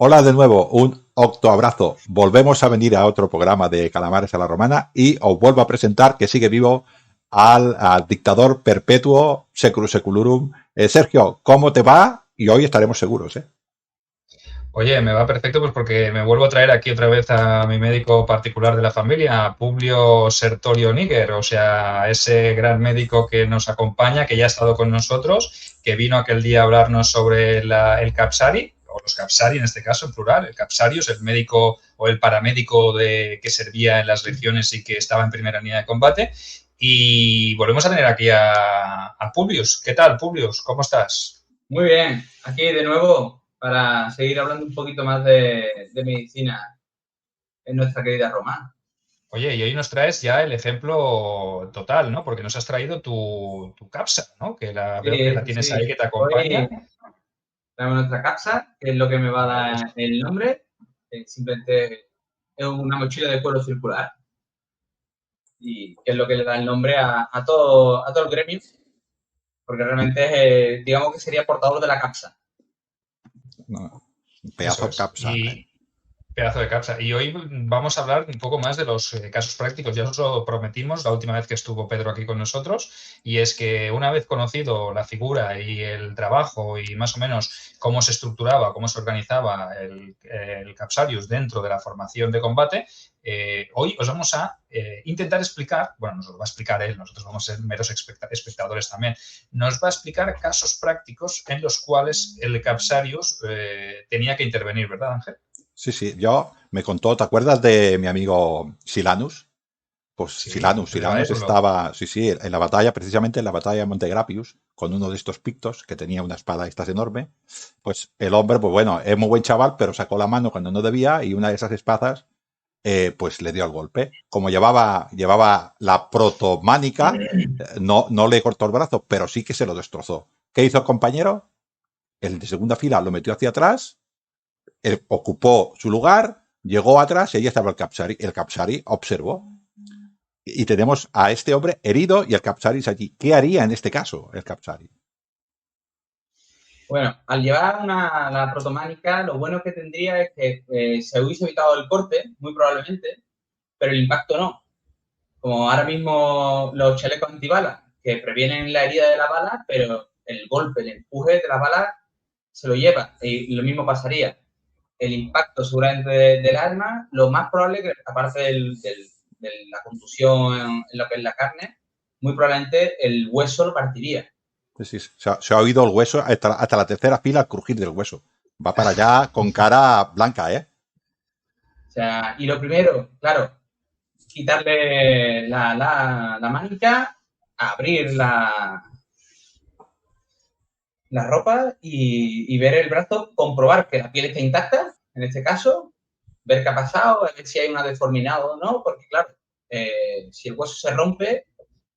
Hola de nuevo, un octoabrazo. Volvemos a venir a otro programa de Calamares a la Romana y os vuelvo a presentar que sigue vivo al dictador perpetuo Seculu Seculurum. Sergio, ¿cómo te va? Y hoy estaremos seguros, ¿eh? Oye, me va perfecto pues porque me vuelvo a traer aquí otra vez a mi médico particular de la familia, a Publio Sertorio Níger, o sea, ese gran médico que nos acompaña, que ya ha estado con nosotros, que vino aquel día a hablarnos sobre el Capsari, o los Capsari en este caso, en plural. El Capsarius, el médico o el paramédico que servía en las legiones y que estaba en primera línea de combate. Y volvemos a tener aquí a Publius. ¿Qué tal, Publius? ¿Cómo estás? Muy bien, aquí de nuevo para seguir hablando un poquito más de medicina en nuestra querida Roma. Oye, y hoy nos traes ya el ejemplo total, ¿no? Porque nos has traído tu capsa, ¿no? Que veo que Sí, la sí, tienes ahí, sí. que te acompaña. Hoy tenemos nuestra capsa, que es lo que me va a dar el nombre. Simplemente es una mochila de cuero circular y que es lo que le da el nombre a todo el gremio, porque realmente digamos que sería portador de la capsa. No, un Eso pedazo de es. capsa. Y pedazo de capsa. Y hoy vamos a hablar un poco más de los casos prácticos. Ya os lo prometimos la última vez que estuvo Pedro aquí con nosotros. Y es que una vez conocido la figura y el trabajo y más o menos cómo se estructuraba, cómo se organizaba el Capsarius dentro de la formación de combate, hoy os vamos a intentar explicar, bueno, nos lo va a explicar él, nosotros vamos a ser meros espectadores también, nos va a explicar casos prácticos en los cuales el Capsarius tenía que intervenir, ¿verdad, Ángel? Sí, sí, yo me contó, ¿te acuerdas de mi amigo Silanus? Pues Sí, el de Silanus Vaérulo. estaba, sí, sí, en la batalla, precisamente en la batalla de Montegrapius, con uno de estos pictos que tenía una espada estas enorme. Pues el hombre, pues bueno, es muy buen chaval, pero sacó la mano cuando no debía y una de esas espadas, pues le dio el golpe. Como llevaba la protománica, no le cortó el brazo, pero sí que se lo destrozó. ¿Qué hizo el compañero? El de segunda fila lo metió hacia atrás, él ocupó su lugar, llegó atrás y ahí estaba el Capsari. El Capsari observó y tenemos a este hombre herido y el Capsaris allí. ¿Qué haría en este caso el Capsari? Bueno, al llevar la protománica, lo bueno que tendría es que se hubiese evitado el corte, muy probablemente, pero el impacto no. Como ahora mismo los chalecos antibalas, que previenen la herida de la bala, pero el golpe, el empuje de la bala se lo lleva. Y lo mismo pasaría. El impacto seguramente del arma, lo más probable que, aparte de la contusión en lo que es la carne, muy probablemente el hueso lo partiría. Sí, sí, se ha oído el hueso hasta la tercera fila al crujir del hueso. Va para allá con cara blanca, ¿eh? O sea, y lo primero, claro, quitarle la manita, abrir la ropa y ver el brazo, comprobar que la piel está intacta, en este caso, ver qué ha pasado, ver si hay una deformidad o no, porque claro, si el hueso se rompe,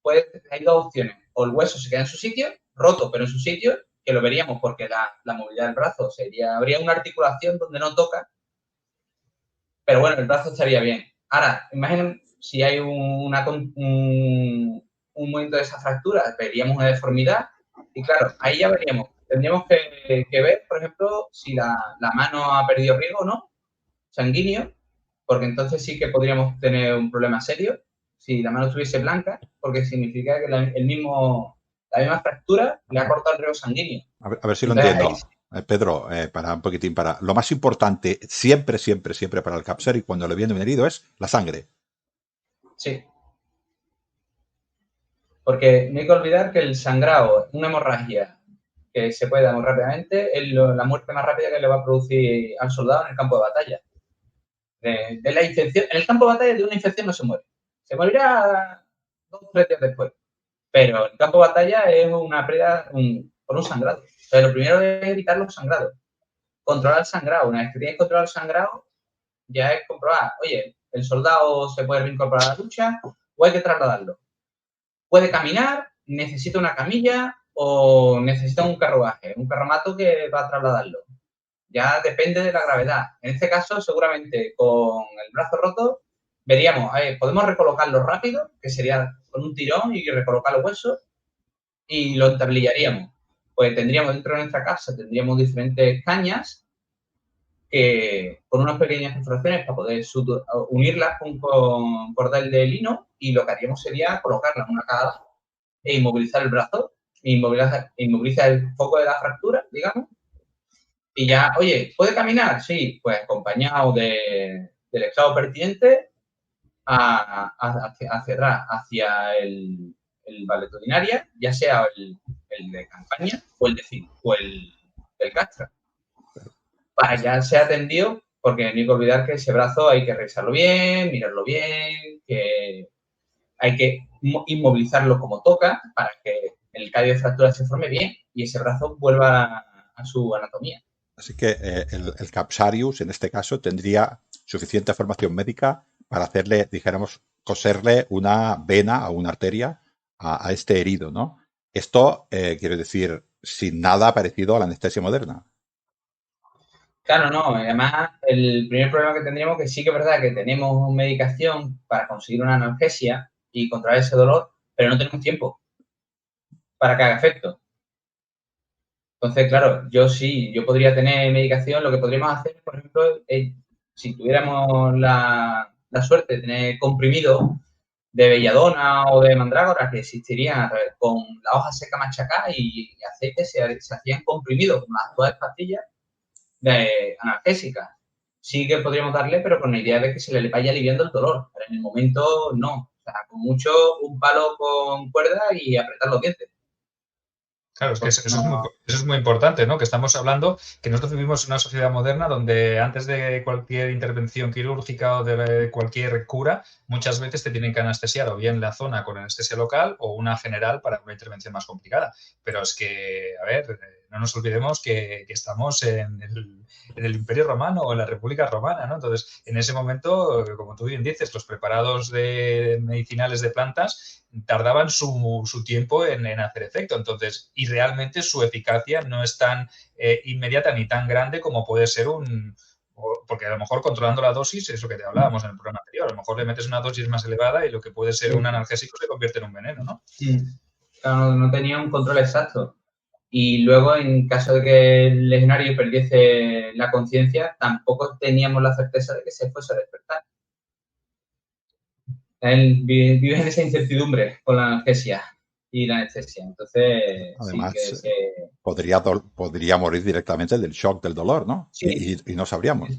pues hay dos opciones. O el hueso se queda en su sitio, roto pero en su sitio, que lo veríamos porque la movilidad del brazo habría una articulación donde no toca, pero bueno, el brazo estaría bien. Ahora, imaginen si hay un momento de esa fractura, veríamos una deformidad y claro, ahí ya veríamos. Tendríamos que ver, por ejemplo, si la mano ha perdido riego o no, sanguíneo, porque entonces sí que podríamos tener un problema serio si la mano estuviese blanca, porque significa que la misma fractura le ha cortado el riego sanguíneo. A ver si lo Entonces ahí entiendo. Pedro, para un poquitín, para lo más importante siempre, siempre, siempre para el Capsari cuando le viene un herido es la sangre. sí, porque no hay que olvidar que el sangrado, una hemorragia que se puede dar muy rápidamente, es la muerte más rápida que le va a producir al soldado en el campo de batalla. De la infección, en el campo de batalla de una infección no se muere. Se morirá 2 o 3 días después. Pero el campo de batalla es una pérdida por un sangrado. Entonces, lo primero es evitar los sangrados. Controlar el sangrado. Una vez que tienes controlado el sangrado, ya es comprobar, oye, el soldado se puede reincorporar a la lucha o hay que trasladarlo. Puede caminar, necesita una camilla o necesita un carruaje, un carromato que va a trasladarlo. Ya depende de la gravedad. En este caso, seguramente con el brazo roto, veríamos, podemos recolocarlo rápido, que sería con un tirón y recolocar los huesos, y lo entablillaríamos. Pues tendríamos dentro de nuestra casa, tendríamos diferentes cañas que con unas pequeñas perforaciones para poder unirlas con cordel de lino, y lo que haríamos sería colocarlas una a cada lado e inmovilizar el brazo, inmoviliza el foco de la fractura, digamos, y ya, oye, ¿puede caminar? Sí, pues acompañado del esclavo pertinente hacia atrás, hacia el valetudinaria, ya sea el de campaña o el de o el del castra, para ya ser atendido, porque no hay que olvidar que ese brazo hay que revisarlo bien, mirarlo bien, que hay que inmovilizarlo como toca para que el callo de fractura se forme bien y ese brazo vuelva a su anatomía. Así que el Capsarius, en este caso, tendría suficiente formación médica para hacerle, dijéramos, coserle una vena o una arteria a este herido, ¿no? Esto, quiero decir, sin nada parecido a la anestesia moderna. Claro, no. Además, el primer problema que tendríamos, que sí que es verdad que tenemos medicación para conseguir una analgesia y controlar ese dolor, pero no tenemos tiempo para que haga efecto. Entonces, claro, yo podría tener medicación. Lo que podríamos hacer, por ejemplo, es, si tuviéramos la suerte de tener comprimidos de belladona o de mandrágora que existirían con la hoja seca machacada y aceite, se hacían comprimidos con las actuales pastillas de analgésicas. Sí que podríamos darle, pero con la idea de que se le vaya aliviando el dolor. Pero en el momento no. O sea, con mucho un palo con cuerda y apretar los dientes. Claro, es que eso es muy importante, ¿no? Que estamos hablando que nosotros vivimos en una sociedad moderna donde antes de cualquier intervención quirúrgica o de cualquier cura, muchas veces te tienen que anestesiar o bien la zona con anestesia local o una general para una intervención más complicada. Pero es que, a ver, no nos olvidemos que estamos en el Imperio Romano o en la República Romana, ¿no? Entonces, en ese momento, como tú bien dices, los preparados medicinales de plantas tardaban su tiempo en hacer efecto. Entonces, y realmente su eficacia no es tan inmediata ni tan grande como puede ser porque a lo mejor controlando la dosis, eso que te hablábamos en el programa anterior, a lo mejor le metes una dosis más elevada y lo que puede ser un analgésico se convierte en un veneno, ¿no? Claro, no tenía un control exacto. Y luego, en caso de que el legionario perdiese la conciencia, tampoco teníamos la certeza de que se fuese a despertar. Él vive en esa incertidumbre con la analgesia y la anestesia. Entonces, Además, sí que podría morir directamente del shock del dolor, ¿no? Sí. Y no sabríamos.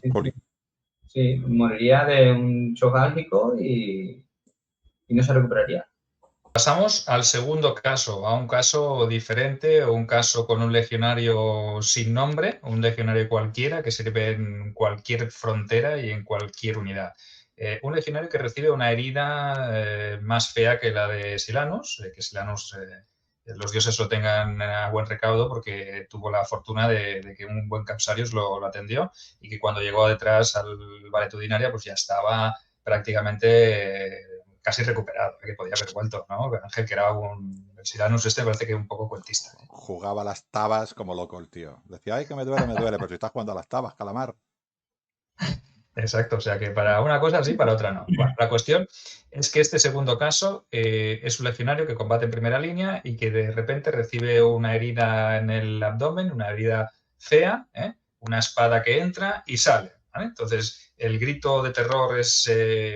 Sí, moriría de un shock álgico y no se recuperaría. Pasamos al segundo caso, a un caso diferente, o un caso con un legionario sin nombre, un legionario cualquiera que sirve en cualquier frontera y en cualquier unidad. Un legionario que recibe una herida más fea que la de Silanus, que Silanus, los dioses lo tengan a buen recaudo porque tuvo la fortuna de que un buen Capsarius lo atendió y que cuando llegó detrás al valetudinaria pues ya estaba prácticamente casi recuperado, que podía haber vuelto, ¿no? Ángel, que era el Silanus este, parece que un poco cuentista. Jugaba a las tabas como loco el tío. Decía, ay, que me duele, pero si estás jugando a las tabas, calamar. Exacto, o sea que para una cosa sí, para otra no. Bueno, la cuestión es que este segundo caso es un legionario que combate en primera línea y que de repente recibe una herida en el abdomen, una herida fea, una espada que entra y sale. ¿Vale? Entonces, el grito de terror es,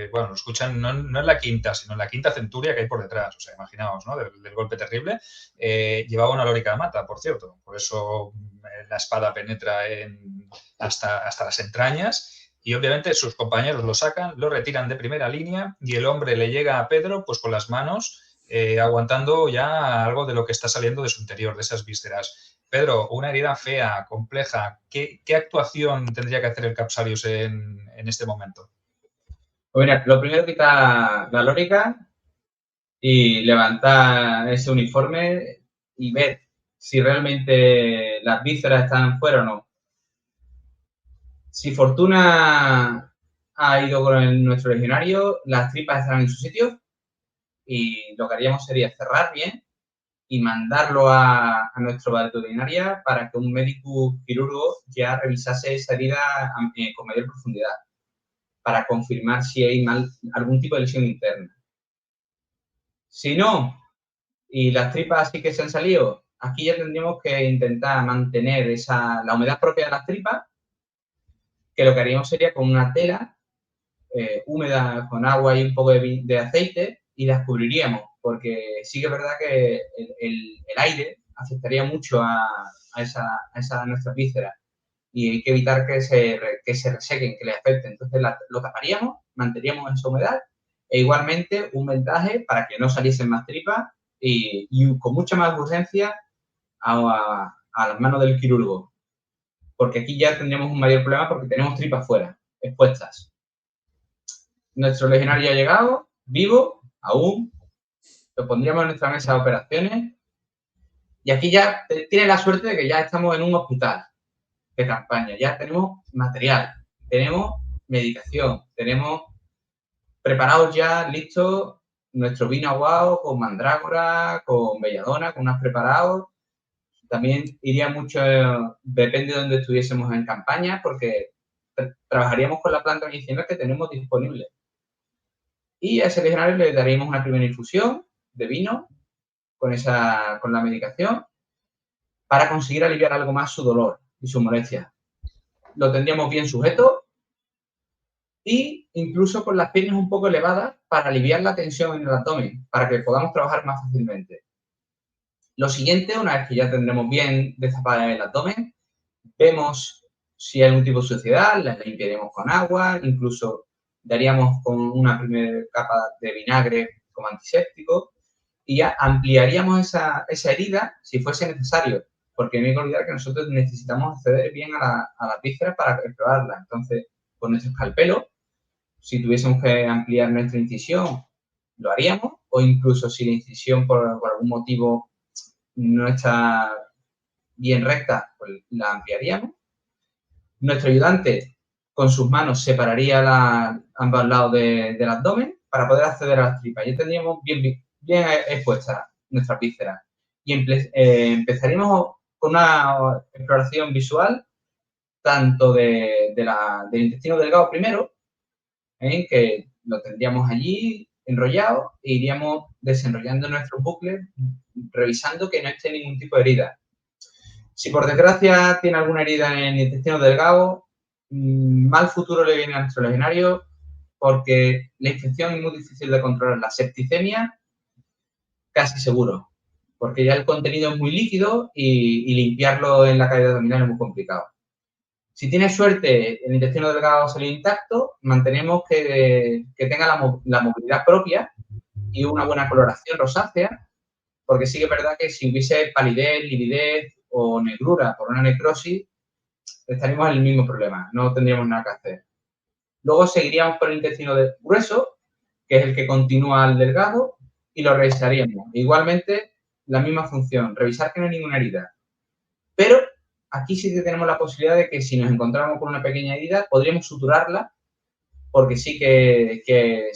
bueno, lo escuchan no en la quinta, sino en la quinta centuria que hay por detrás. O sea, imaginaos, ¿no? Del golpe terrible. Llevaba una lórica de mata, por cierto. Por eso la espada penetra hasta las entrañas. Y obviamente sus compañeros lo sacan, lo retiran de primera línea y el hombre le llega a Pedro pues con las manos aguantando ya algo de lo que está saliendo de su interior, de esas vísceras. Pedro, una herida fea, compleja, ¿qué actuación tendría que hacer el Capsarius en este momento? Pues mira, lo primero quita la lórica y levantar ese uniforme y ver si realmente las vísceras están fuera o no. Si Fortuna ha ido con nuestro legionario, las tripas estarán en su sitio y lo que haríamos sería cerrar bien y mandarlo a nuestro veterinaria para que un médico quirurgo ya revisase esa herida con mayor profundidad para confirmar si hay algún tipo de lesión interna. Si no, y las tripas sí que se han salido, aquí ya tendríamos que intentar mantener la humedad propia de las tripas que lo que haríamos sería con una tela húmeda, con agua y un poco de aceite, y las cubriríamos, porque sí que es verdad que el aire afectaría mucho a nuestras vísceras y hay que evitar que se resequen, que les afecten. Entonces lo taparíamos, mantendríamos esa humedad e igualmente un vendaje para que no saliesen más tripas y con mucha más urgencia a las manos del quirúrgo. Porque aquí ya tendríamos un mayor problema porque tenemos tripas fuera, expuestas. Nuestro legionario ha llegado, vivo, aún. Lo pondríamos en nuestra mesa de operaciones. Y aquí ya tiene la suerte de que ya estamos en un hospital de campaña. Ya tenemos material, tenemos medicación, tenemos preparados ya, listos, nuestro vino aguado con mandrágora, con belladona, con unas preparados. También iría mucho, depende de donde estuviésemos en campaña, porque trabajaríamos con la planta medicinal que tenemos disponible. Y a ese legionario le daríamos una primera infusión de vino con la medicación para conseguir aliviar algo más su dolor y su molestia. Lo tendríamos bien sujeto e incluso con las piernas un poco elevadas para aliviar la tensión en el abdomen, para que podamos trabajar más fácilmente. Lo siguiente, una vez que ya tendremos bien destapado el abdomen, vemos si hay algún tipo de suciedad, la limpiaremos con agua, incluso daríamos con una primera capa de vinagre como antiséptico y ya ampliaríamos esa herida si fuese necesario, porque no hay que olvidar que nosotros necesitamos acceder bien a las vísceras para explorarla. Entonces, con nuestro escalpelo, si tuviésemos que ampliar nuestra incisión, lo haríamos, o incluso si la incisión por algún motivo no está bien recta, pues la ampliaríamos. Nuestro ayudante con sus manos separaría ambos lados del abdomen para poder acceder a las tripas. Ya tendríamos bien expuestas nuestras vísceras. Y empezaríamos con una exploración visual tanto del intestino delgado primero, que lo tendríamos allí enrollado e iríamos desenrollando nuestros bucles, revisando que no esté ningún tipo de herida. Si por desgracia tiene alguna herida en el intestino delgado, mal futuro le viene a nuestro legionario porque la infección es muy difícil de controlar. La septicemia, casi seguro, porque ya el contenido es muy líquido y limpiarlo en la cavidad abdominal es muy complicado. Si tiene suerte, el intestino delgado sale intacto, mantenemos que tenga la movilidad propia y una buena coloración rosácea, porque sí que es verdad que si hubiese palidez, lividez o negrura por una necrosis, estaríamos en el mismo problema, no tendríamos nada que hacer. Luego seguiríamos por el intestino grueso, que es el que continúa al delgado, y lo revisaríamos. Igualmente, la misma función, revisar que no hay ninguna herida. Pero aquí sí que tenemos la posibilidad de que si nos encontramos con una pequeña herida, podríamos suturarla, porque sí que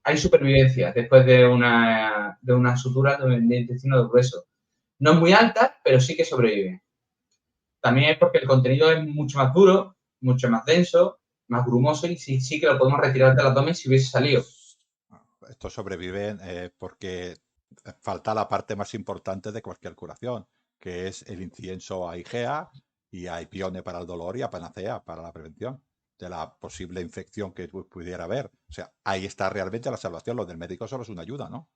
hay supervivencia después de una sutura de intestino grueso. No es muy alta, pero sí que sobrevive. También es porque el contenido es mucho más duro, mucho más denso, más grumoso y sí que lo podemos retirar del abdomen si hubiese salido. Estos sobreviven porque falta la parte más importante de cualquier curación, que es el incienso a Igea y a Ipione para el dolor y a Panacea para la prevención de la posible infección que pudiera haber. O sea, ahí está realmente la salvación. Lo del médico solo es una ayuda, ¿no?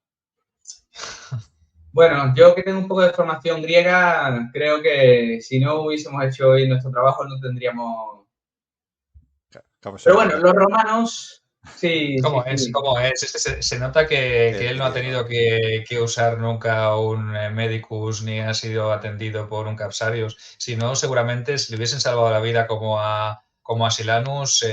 Bueno, yo que tengo un poco de formación griega, creo que si no hubiésemos hecho hoy nuestro trabajo no tendríamos... Pero bueno, los romanos... Sí, ¿Cómo sí, es? sí. ¿Cómo es? Se nota que él no ha tenido que usar nunca un medicus ni ha sido atendido por un capsarius. Si no, seguramente si le hubiesen salvado la vida como a Silanus,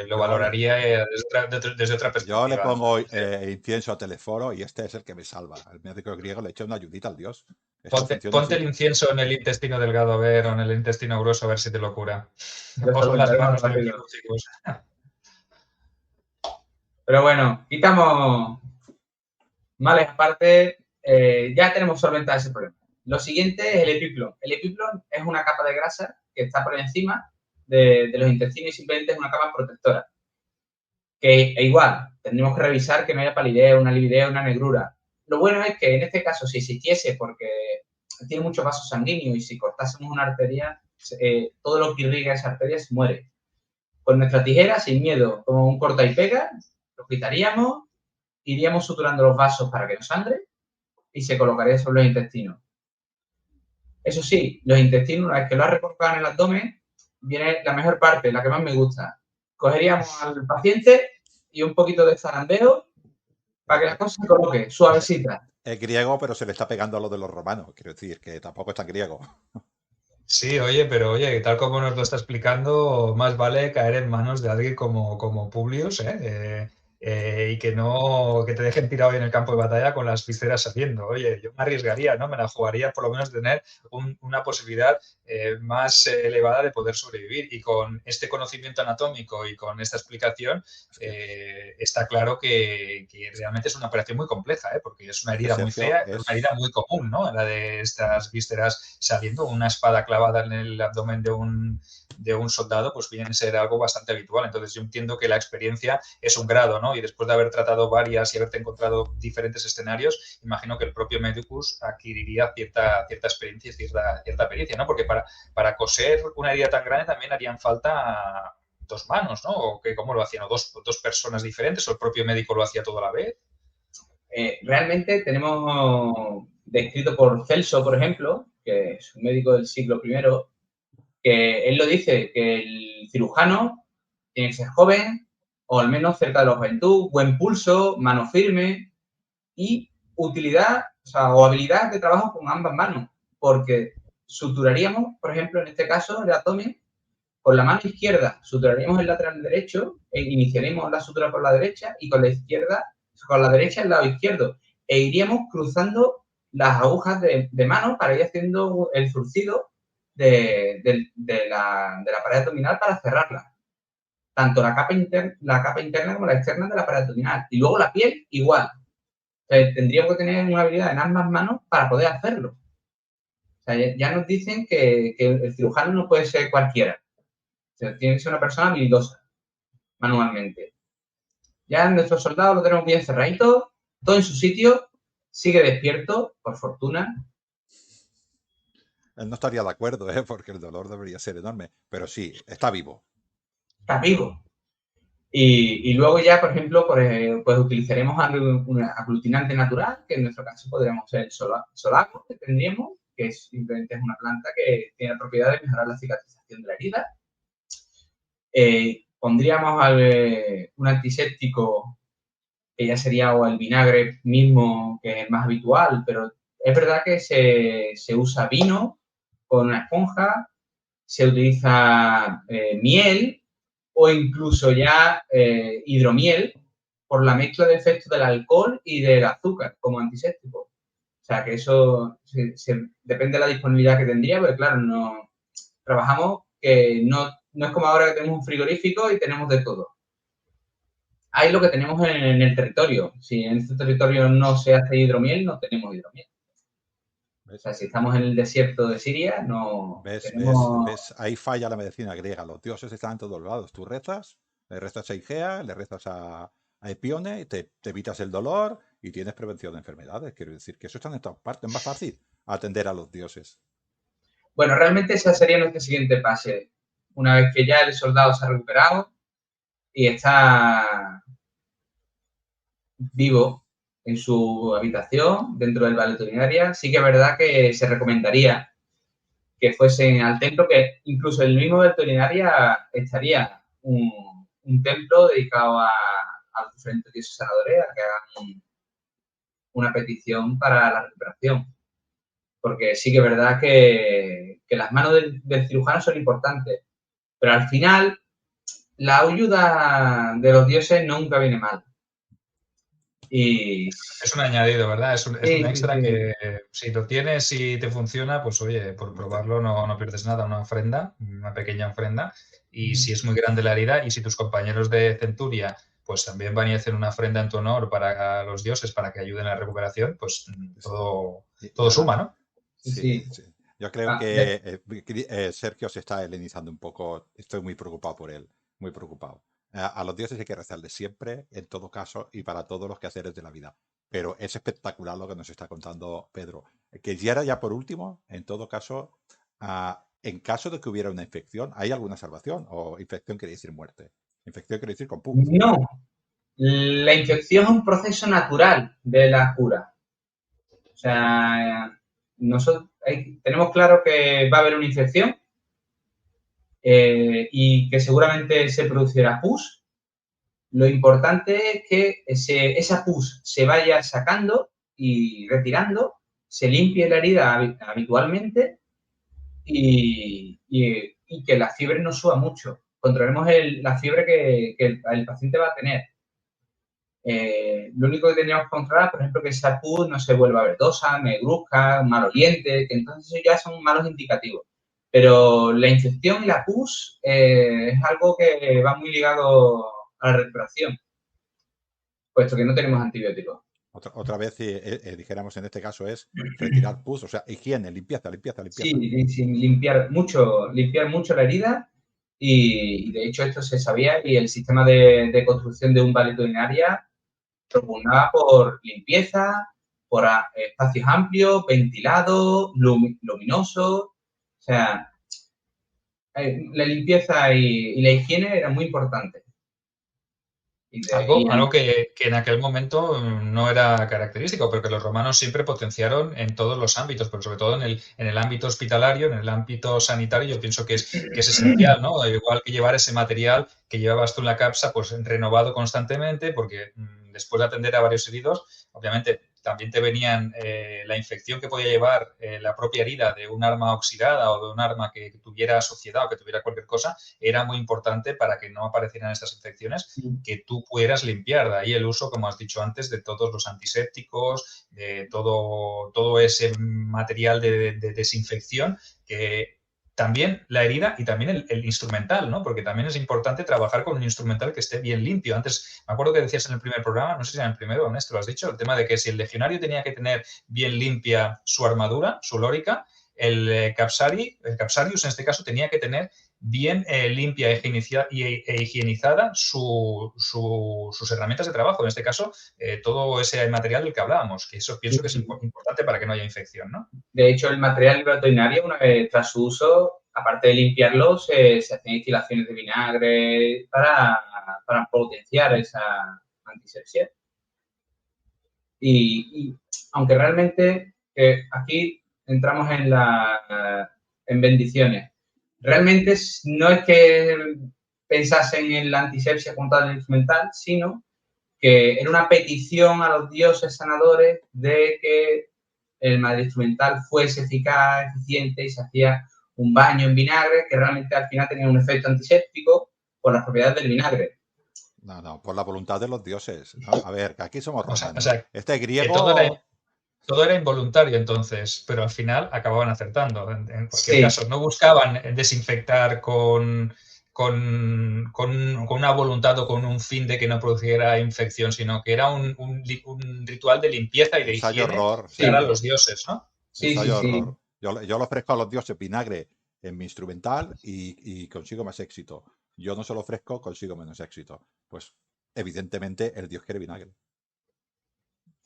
lo valoraría desde otra perspectiva. Yo le pongo incienso a Teleforo y este es el que me salva. El médico griego le echa una ayudita al dios. Ponte el incienso en el intestino delgado o en el intestino grueso a ver si te lo cura. Ponlo las manos rápido. Pero bueno, quitamos males aparte, ya tenemos solventado ese problema. Lo siguiente es el epiplón. El epiplón es una capa de grasa que está por encima de los intestinos y simplemente es una capa protectora. Que igual, tendríamos que revisar que no haya palidez, una lividez, una negrura. Lo bueno es que en este caso, si existiese, porque tiene mucho vaso sanguíneo y si cortásemos una arteria, todo lo que irriga esa arteria se muere. Con nuestra tijera, sin miedo, como un corta y pega, lo quitaríamos, iríamos suturando los vasos para que no sangre y se colocaría sobre los intestinos. Eso sí, los intestinos, una vez que lo has recortado en el abdomen, viene la mejor parte, la que más me gusta. Cogeríamos al paciente y un poquito de zarandeo para que la cosa se coloque, suavecita. Es griego, pero se le está pegando a lo de los romanos. Quiero decir que tampoco es tan griego. Sí, oye, pero oye, tal como nos lo está explicando, más vale caer en manos de alguien como Publius, y que no, que te dejen tirado ahí en el campo de batalla con las vísceras saliendo. Oye, yo me arriesgaría, ¿no? Me la jugaría por lo menos de tener una posibilidad más elevada de poder sobrevivir. Y con este conocimiento anatómico y con esta explicación, está claro que realmente es una operación muy compleja, porque es una herida muy Sergio, fea, pero una herida muy común, ¿no? La de estas vísceras saliendo, una espada clavada en el abdomen de un soldado, pues viene a ser algo bastante habitual. Entonces yo entiendo que la experiencia es un grado, ¿no? Y después de haber tratado varias y haberte encontrado diferentes escenarios, imagino que el propio Medicus adquiriría cierta experiencia y cierta pericia, ¿no? Porque para coser una herida tan grande también harían falta 2 manos, ¿no? ¿O cómo lo hacían? ¿O dos personas diferentes? ¿O el propio médico lo hacía todo a la vez? Realmente tenemos descrito por Celso, por ejemplo, que es un médico del siglo I, que él lo dice, que el cirujano tiene que ser joven, o al menos cerca de la juventud, buen pulso, mano firme y utilidad, o habilidad de trabajo con ambas manos, porque suturaríamos, por ejemplo, en este caso, el abdomen, con la mano izquierda suturaríamos el lateral derecho, iniciaríamos la sutura por la derecha y con la derecha el lado izquierdo, e iríamos cruzando las agujas de mano para ir haciendo el zurcido de la pared abdominal para cerrarla. Tanto la capa interna como la externa de la pared abdominal. Y luego la piel, igual. Tendríamos que tener una habilidad en ambas manos para poder hacerlo. O sea, ya nos dicen que el cirujano no puede ser cualquiera. O sea, tiene que ser una persona habilidosa, manualmente. Ya nuestro soldado lo tenemos bien cerradito, todo en su sitio, sigue despierto, por fortuna. Él no estaría de acuerdo, porque el dolor debería ser enorme. Pero sí, está vivo. Está vivo. Y luego ya, por ejemplo, pues utilizaremos un aglutinante natural, que en nuestro caso podríamos ser el solaco, que tendríamos, que simplemente es una planta que tiene la propiedad de mejorar la cicatrización de la herida. Pondríamos un antiséptico, que ya sería o el vinagre mismo, que es más habitual, pero es verdad que se usa vino con una esponja, se utiliza miel o incluso ya hidromiel por la mezcla de efectos del alcohol y del azúcar como antiséptico. O sea, que eso depende de la disponibilidad que tendría, porque claro, no trabajamos que no es como ahora que tenemos un frigorífico y tenemos de todo. Hay lo que tenemos en el territorio. Si en este territorio no se hace hidromiel, no tenemos hidromiel. ¿Ves? O sea, si estamos en el desierto de Siria, no tenemos... ¿Ves? Ahí falla la medicina griega. Los dioses están en todos lados. Tú rezas, le rezas a Igea, le rezas a Epione, te evitas el dolor y tienes prevención de enfermedades. Quiero decir que eso está en todas partes. Es más fácil atender a los dioses. Bueno, realmente esa sería nuestra siguiente fase. Una vez que ya el soldado se ha recuperado y está vivo en su habitación, dentro del Valetudinaria, sí que es verdad que se recomendaría que fuesen al templo, que incluso en el mismo Valetudinaria estaría un templo dedicado a los diferentes dioses sanadores, a que hagan una petición para la recuperación. Porque sí que es verdad que las manos del cirujano son importantes, pero al final la ayuda de los dioses nunca viene mal. Y... Es un añadido, ¿verdad? Es un extra sí. que si lo tienes y te funciona, pues oye, por probarlo no pierdes nada, una ofrenda, una pequeña ofrenda. Y si es muy grande la herida y si tus compañeros de Centuria pues también van y hacen una ofrenda en tu honor para los dioses, para que ayuden a la recuperación, pues todo suma, ¿no? Sí. Yo creo Ah, que Sergio se está helenizando un poco. Estoy muy preocupado por él, muy preocupado. A los dioses hay que rezarles siempre, en todo caso, y para todos los quehaceres de la vida. Pero es espectacular lo que nos está contando Pedro. Que ya por último, en todo caso, en caso de que hubiera una infección, ¿hay alguna salvación? ¿O infección quiere decir muerte? Infección quiere decir con pus. No, la infección es un proceso natural de la cura. O sea, nosotros tenemos claro que va a haber una infección y que seguramente se producirá pus. Lo importante es que esa pus se vaya sacando y retirando, se limpie la herida habitualmente y que la fiebre no suba mucho. Controlemos la fiebre que el paciente va a tener. Lo único que tendríamos que controlar, por ejemplo, que esa pus no se vuelva verdosa, negruzca, maloliente, que entonces eso ya son malos indicativos. Pero la infección y la pus es algo que va muy ligado a la recuperación, puesto que no tenemos antibióticos. Otra vez, dijéramos en este caso, es retirar pus, o sea, higiene, limpieza. Sí, limpiar mucho la herida y de hecho esto se sabía y el sistema de construcción de un ballet urinaria propugnaba por limpieza, por espacios amplios, ventilados, luminosos. O sea, la limpieza y la higiene era muy importante. Algo que en aquel momento no era característico, pero que los romanos siempre potenciaron en todos los ámbitos, pero sobre todo en el ámbito hospitalario, en el ámbito sanitario, yo pienso que es esencial, ¿no? Igual que llevar ese material que llevabas tú en la capsa, pues renovado constantemente, porque después de atender a varios heridos, obviamente también te venían la infección que podía llevar la propia herida de un arma oxidada o de un arma que tuviera suciedad o que tuviera cualquier cosa, era muy importante para que no aparecieran estas infecciones, que tú pudieras limpiar. De ahí el uso, como has dicho antes, de todos los antisépticos, de todo ese material de desinfección que también la herida y también el instrumental, ¿no? Porque también es importante trabajar con un instrumental que esté bien limpio. Antes, me acuerdo que decías en el primer programa, no sé si en el primero o en este lo has dicho, el tema de que si el legionario tenía que tener bien limpia su armadura, su lórica, el capsarius en este caso tenía que tener bien limpia e higienizada sus herramientas de trabajo. En este caso, todo ese material del que hablábamos, que eso pienso que es importante para que no haya infección, ¿no? De hecho, el material veterinario, una vez tras su uso, aparte de limpiarlo, se hacen destilaciones de vinagre para potenciar esa antisepsia. Y aunque realmente aquí entramos en bendiciones. Realmente no es que pensasen en la antisepsia como tal instrumental, sino que era una petición a los dioses sanadores de que el madre instrumental fuese eficaz, eficiente y se hacía un baño en vinagre que realmente al final tenía un efecto antiséptico por las propiedades del vinagre. No, por la voluntad de los dioses, ¿no? A ver, que aquí somos romanos. O sea, este griego... Todo era involuntario entonces, pero al final acababan acertando. En cualquier caso, no buscaban desinfectar con una voluntad o con un fin de que no produciera infección, sino que era un ritual de limpieza y de higiene para los dioses, ¿no? Sí. Horror. Yo le ofrezco a los dioses vinagre en mi instrumental y consigo más éxito. Yo no se lo ofrezco, consigo menos éxito. Pues evidentemente el dios quiere vinagre.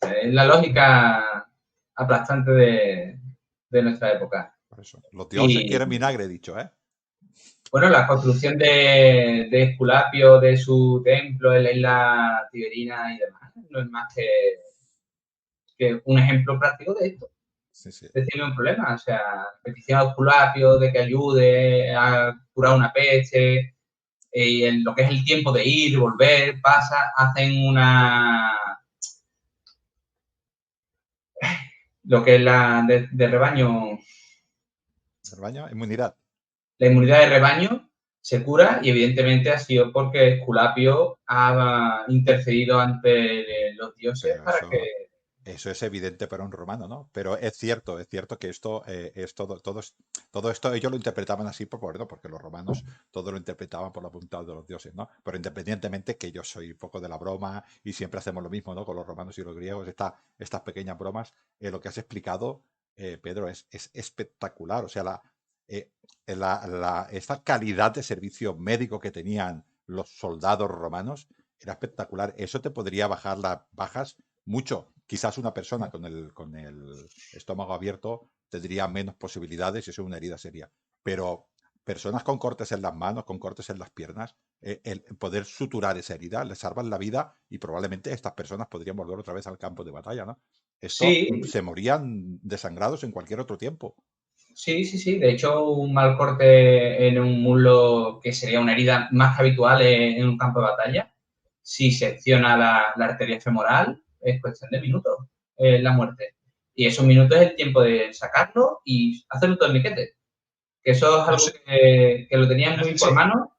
Es la lógica aplastante de nuestra época. Por eso. Los dioses quieren vinagre, dicho, ¿eh? Bueno, la construcción de Esculapio, de su templo en la isla Tiberina y demás, no es más que un ejemplo práctico de esto. Sí. Es decir, no hay un problema. O sea, petición a Esculapio de que ayude a curar una peste, y en lo que es el tiempo de ir y volver, hacen lo que es la de rebaño. ¿Rebaño? Inmunidad. La inmunidad de rebaño se cura y evidentemente ha sido porque Esculapio ha intercedido ante los dioses para que... Eso es evidente para un romano, ¿no? Pero es cierto que esto es todo esto ellos lo interpretaban así porque los romanos todo lo interpretaban por la voluntad de los dioses, ¿no? Pero independientemente que yo soy un poco de la broma y siempre hacemos lo mismo, ¿no? Con los romanos y los griegos, estas pequeñas bromas, lo que has explicado, Pedro, es espectacular. O sea, esta calidad de servicio médico que tenían los soldados romanos era espectacular. Eso te podría bajar las bajas mucho. Quizás una persona con el estómago abierto tendría menos posibilidades y eso es una herida seria. pero personas con cortes en las manos, con cortes en las piernas, el poder suturar esa herida, les salvan la vida y probablemente estas personas podrían volver otra vez al campo de batalla, ¿no? Estos Sí, se morían desangrados en cualquier otro tiempo. sí. De hecho, un mal corte en un muslo, que sería una herida más que habitual en un campo de batalla, si secciona la arteria femoral, es cuestión de minutos la muerte. Y esos minutos es el tiempo de sacarlo y hacer un torniquete. Que eso es No algo sé, que lo tenían no muy sé por mano.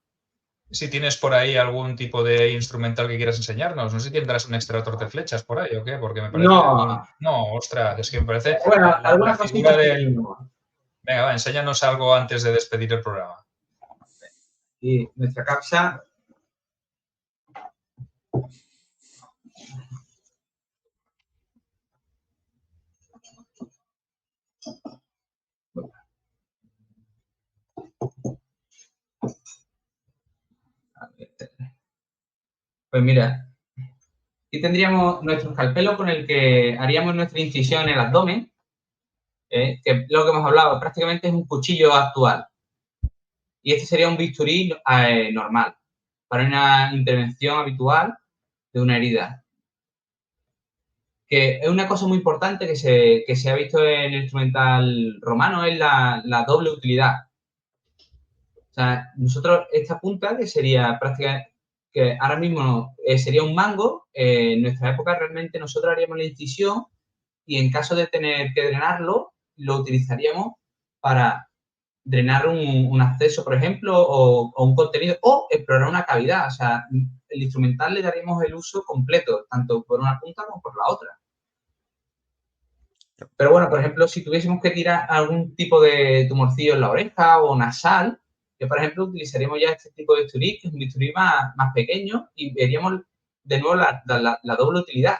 si tienes por ahí algún tipo de instrumental que quieras enseñarnos. No sé si tendrás un extractor de flechas por ahí o qué, porque me parece muy... No, No, ostras, es que me parece bueno, la algunas figura cositas sí del... tenemos. Venga, va, enséñanos algo antes de despedir el programa. Y nuestra capsa, pues mira, aquí tendríamos nuestro escalpelo con el que haríamos nuestra incisión en el abdomen, que lo que hemos hablado prácticamente es un cuchillo actual. Y este sería un bisturí normal, para una intervención habitual de una herida. Que es una cosa muy importante que se ha visto en el instrumental romano, es la doble utilidad. O sea, nosotros esta punta, que sería prácticamente, que ahora mismo sería un mango, en nuestra época realmente nosotros haríamos la incisión y en caso de tener que drenarlo, lo utilizaríamos para drenar un acceso, por ejemplo, o un contenido, o explorar una cavidad. O sea, el instrumental le daríamos el uso completo, tanto por una punta como por la otra. Pero bueno, por ejemplo, si tuviésemos que tirar algún tipo de tumorcillo en la oreja o nasal, que por ejemplo utilizaríamos ya este tipo de bisturí, que es un bisturí más pequeño, y veríamos de nuevo la doble utilidad,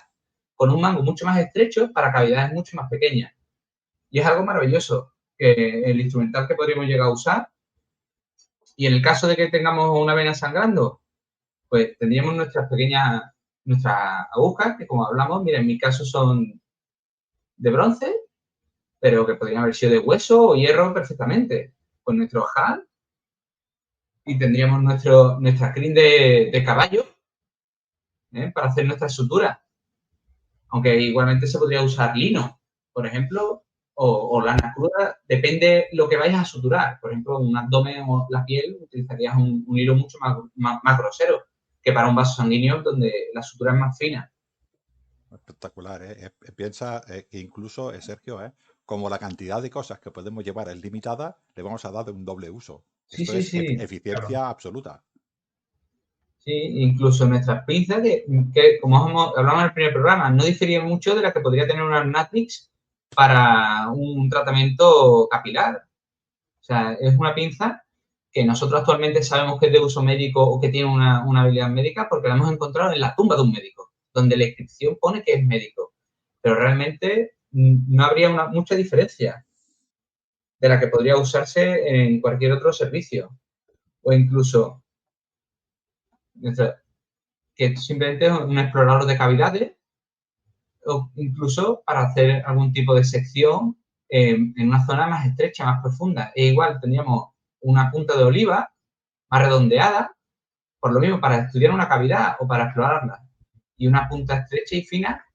con un mango mucho más estrecho para cavidades mucho más pequeñas. Y es algo maravilloso, que el instrumental que podríamos llegar a usar. Y en el caso de que tengamos una vena sangrando, pues tendríamos nuestras agujas, que como hablamos, mira, en mi caso son de bronce, pero que podrían haber sido de hueso o hierro perfectamente. Con nuestro ojal y tendríamos nuestra crin de caballo para hacer nuestras suturas. Aunque igualmente se podría usar lino, por ejemplo, o lana cruda, depende lo que vayas a suturar. Por ejemplo, un abdomen o la piel utilizarías un hilo mucho más grosero que para un vaso sanguíneo donde la sutura es más fina. Espectacular, ¿eh? Piensa que incluso, Sergio, como la cantidad de cosas que podemos llevar es limitada, le vamos a dar un doble uso. Sí, Esto sí, es sí. eficiencia Claro. absoluta. Sí, incluso nuestras pinzas, que como hablamos en el primer programa, no diferían mucho de las que podría tener una Natrix para un tratamiento capilar. O sea, es una pinza que nosotros actualmente sabemos que es de uso médico o que tiene una habilidad médica porque la hemos encontrado en la tumba de un médico, donde la inscripción pone que es médico. Pero realmente no habría mucha diferencia de la que podría usarse en cualquier otro servicio. O incluso que simplemente es un explorador de cavidades o incluso para hacer algún tipo de sección en una zona más estrecha, más profunda. E igual tendríamos una punta de oliva más redondeada, por lo mismo para estudiar una cavidad o para explorarla, y una punta estrecha y fina,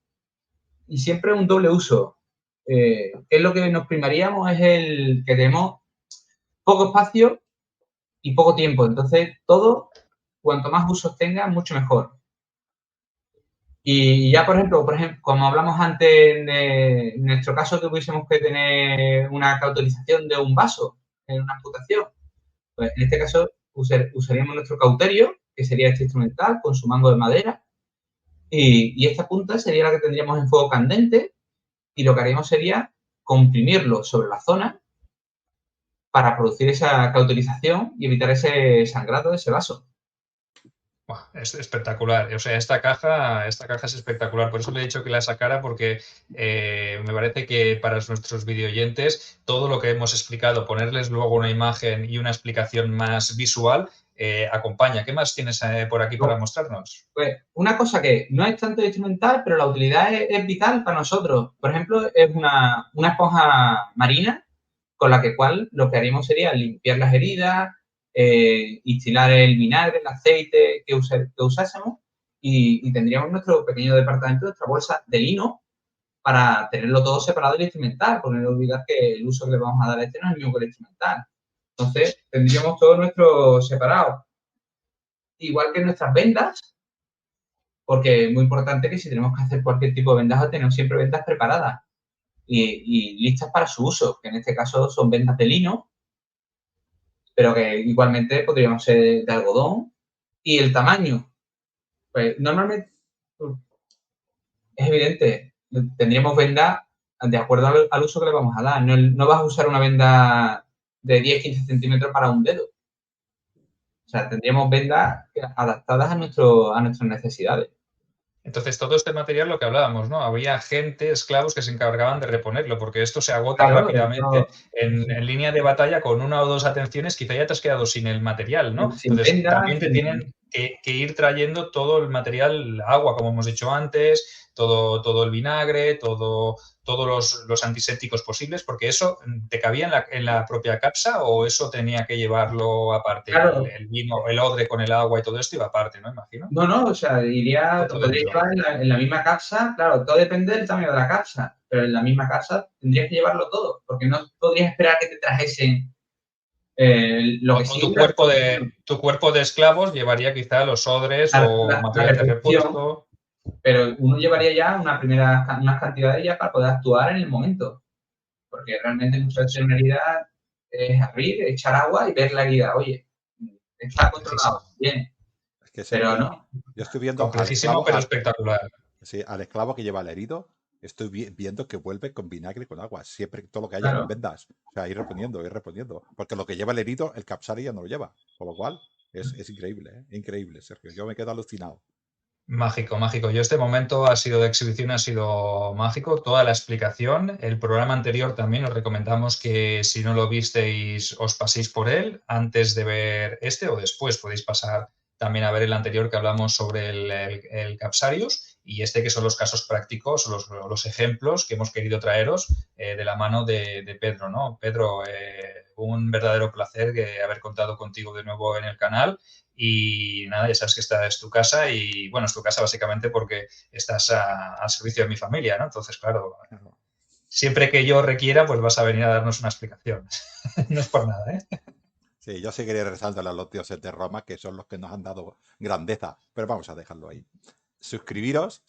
y siempre un doble uso. ¿Qué es lo que nos primaríamos? Es el que tenemos poco espacio y poco tiempo. Entonces, todo, cuanto más usos tenga, mucho mejor. Y ya, por ejemplo, como hablamos antes, en nuestro caso que tuviésemos que tener una cauterización de un vaso en una amputación, pues en este caso usaríamos nuestro cauterio, que sería este instrumental, con su mango de madera, y esta punta sería la que tendríamos en fuego candente, y lo que haríamos sería comprimirlo sobre la zona para producir esa cauterización y evitar ese sangrado de ese vaso. Es espectacular. O sea, esta caja es espectacular. Por eso le he dicho que la sacara, porque me parece que para nuestros videoyentes todo lo que hemos explicado, ponerles luego una imagen y una explicación más visual, acompaña. ¿Qué más tienes por aquí para mostrarnos? Pues una cosa que no es tanto instrumental, pero la utilidad es vital para nosotros. Por ejemplo, es una esponja marina con la cual lo que haríamos sería limpiar las heridas, instilar el vinagre, el aceite que usásemos y tendríamos nuestro pequeño departamento, nuestra bolsa de lino para tenerlo todo separado del instrumental, porque no olvidar que el uso que le vamos a dar a este no es el mismo que el instrumental. Entonces, tendríamos todo nuestro separado. Igual que nuestras vendas, porque es muy importante que si tenemos que hacer cualquier tipo de vendaje, tenemos siempre vendas preparadas y listas para su uso, que en este caso son vendas de lino, pero que igualmente podríamos ser de algodón. Y el tamaño, pues normalmente es evidente, tendríamos vendas de acuerdo al uso que le vamos a dar. No vas a usar una venda de 10-15 centímetros para un dedo. O sea, tendríamos vendas adaptadas a nuestras necesidades. Entonces, todo este material, lo que hablábamos, ¿no? Había gente, esclavos, que se encargaban de reponerlo, porque esto se agota Claro, rápidamente. En línea de batalla, con una o dos atenciones, quizá ya te has quedado sin el material, ¿no? Sin Entonces, vendas, también te tienen que ir trayendo todo el material, agua, como hemos dicho antes, todo el vinagre, todos los antisépticos posibles, porque eso te cabía en la propia capsa o eso tenía que llevarlo aparte. Claro. El vino, el odre con el agua y todo esto iba aparte, ¿no? Imagino. No, o sea, lo podría llevar en la misma capsa. Claro, todo depende del tamaño de la capsa, pero en la misma capsa tendrías que llevarlo todo, porque no podrías esperar que te trajesen lo que sí. Tu cuerpo de esclavos llevaría quizá los odres o material de repuesto. Pero uno llevaría ya unas cantidades ya para poder actuar en el momento. Porque realmente muchas veces una herida es abrir, echar agua y ver la herida. Oye, está controlado, bien. Es que pero no. Yo estoy viendo complejísimo, pero espectacular. Sí, al esclavo que lleva el herido, estoy viendo que vuelve con vinagre y con agua. Siempre todo lo que haya Claro. con vendas. O sea, ir reponiendo. Porque lo que lleva el herido, el capsari ya no lo lleva. Con lo cual, es increíble, ¿eh? Increíble, Sergio. Yo me quedo alucinado. Mágico, mágico. Yo este momento ha sido de exhibición, ha sido mágico. Toda la explicación. El programa anterior también os recomendamos que si no lo visteis os paséis por él antes de ver este o después podéis pasar también a ver el anterior que hablamos sobre el Capsarius y este que son los casos prácticos, los ejemplos que hemos querido traeros de la mano de Pedro, ¿no? Pedro, un verdadero placer haber contado contigo de nuevo en el canal. Y nada, ya sabes que esta es tu casa y, bueno, es tu casa básicamente porque estás al servicio de mi familia, ¿no? Entonces, claro, siempre que yo requiera, pues vas a venir a darnos una explicación. No es por nada, ¿eh? Sí, yo seguiré rezándole a los dioses de Roma, que son los que nos han dado grandeza, pero vamos a dejarlo ahí. Suscribiros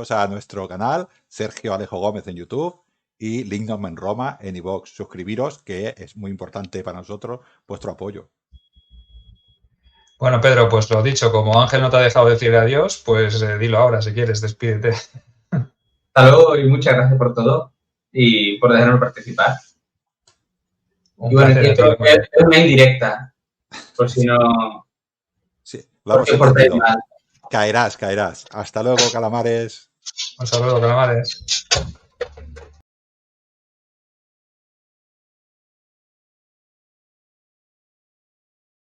a nuestro canal, Sergio Alejo Gómez en YouTube y Lignum en Roma en iVoox. Suscribiros, que es muy importante para nosotros vuestro apoyo. Bueno, Pedro, pues lo dicho, como Ángel no te ha dejado decir adiós, pues dilo ahora si quieres, despídete. Hasta luego y muchas gracias por todo y por dejarnos participar. Y bueno, esto es una indirecta, por si no... Sí, lo hemos entendido. Caerás. Hasta luego, calamares. Hasta luego, calamares.